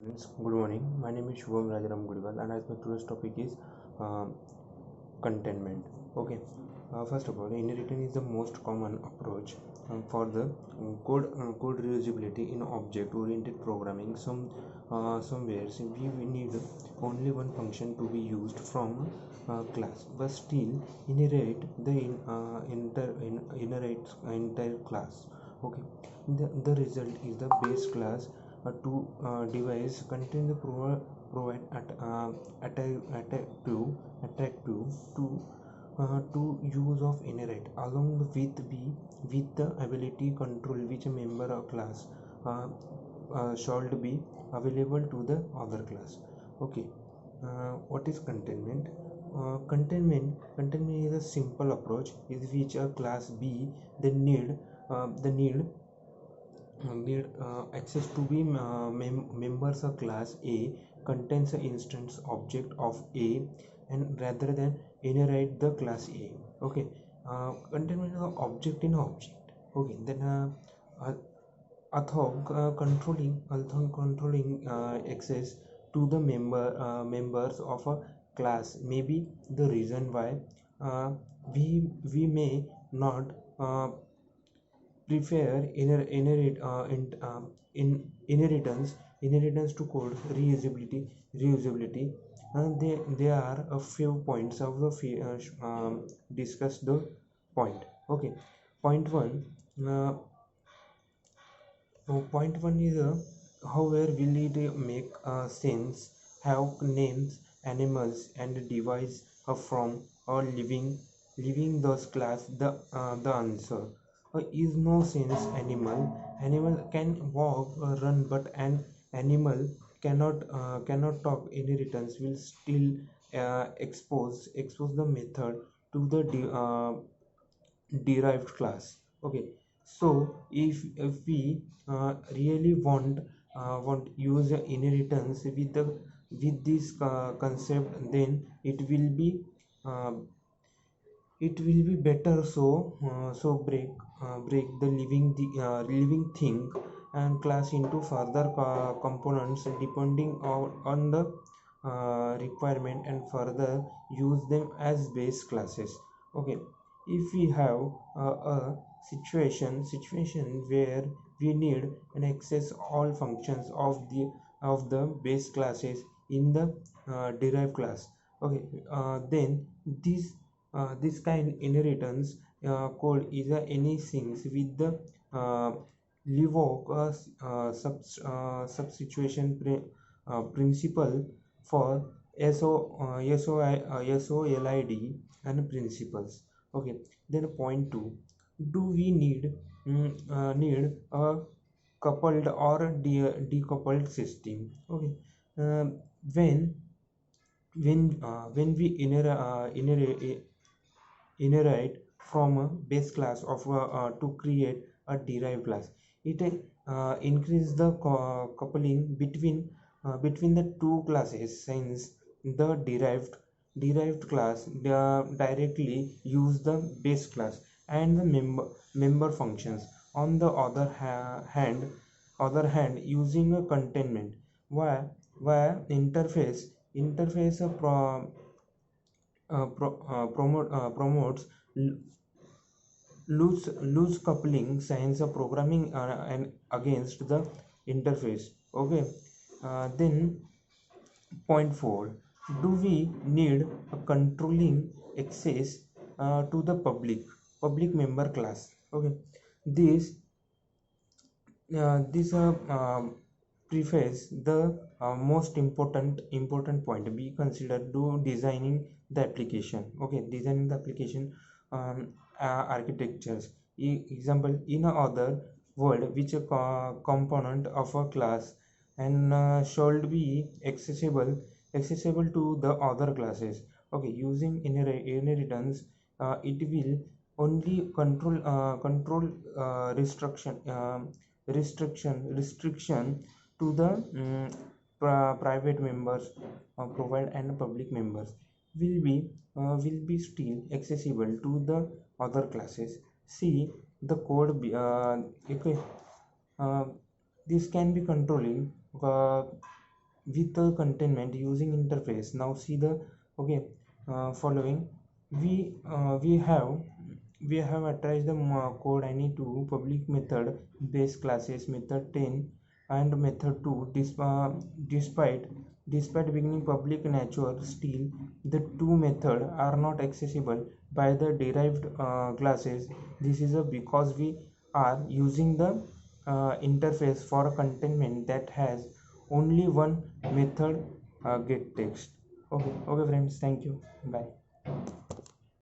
Friends, good morning. My name is Shubham Rajaram Gudwal, and as my today's topic is uh, containment. Okay, first of all, inheritance is the most common approach for the code reusability in object-oriented programming. Somewhere we need only one function to be used from class, but still inherit the entire class. Okay, the result is the base class to device contain the provide attractive to use of inherit along with the ability control which a member of class uh, shall be available to the other class. Okay, what is containment? Containment is a simple approach is which a class B the need access to be members of class A contains an instance object of A and rather than inherit the class A. Okay, containment is an object in object. Okay, then uh, controlling access to the members of a class may be the reason why uh, we may not uh, prefer inheritance to code reusability. And there are a few points of the discuss the point. Okay, point one. Point one is however will it make sense have names animals and device from or living those class the answer is no sense. Animal can walk or run, but an animal cannot talk. Inheritance will still expose the method to the derived class. Okay, so if we really want use inheritance with this concept, then uh, it will be better. So break the living thing and class into further components depending on the requirement, and further use them as base classes. Okay, if we have a situation where we need and access all functions of the base classes in the derived class. Okay, then this kind inheritance code is any things with the uh, Livok substitution principle for SOLID and principles. Okay, then point two: do we need a coupled or decoupled system? Okay, um, when when we inherit from a base class of to create a derived class, it increase the coupling between the two classes, since the derived class directly use the base class and the member functions. On the other hand, using a containment where interface promotes loose coupling signs of programming and against the interface. Okay, then point 4: do we need a controlling access to the public member class? Okay, this this preface the most important point be considered to designing the application. Okay, designing the application architectures. Example, in a other world which a component of a class and should be accessible to the other classes. Okay, using inheritance, it will only control restriction to the private members provide, and public members will be still accessible to the other classes. See the code okay, uh, this can be controlling uh, with the containment using interface. Now see the okay following. We have attached the code any to public method base classes method 10 and method 2. Despite beginning public nature, still the two methods are not accessible by the derived classes. This is because we are using the interface for a containment that has only one method get text. Okay friends, thank you, bye.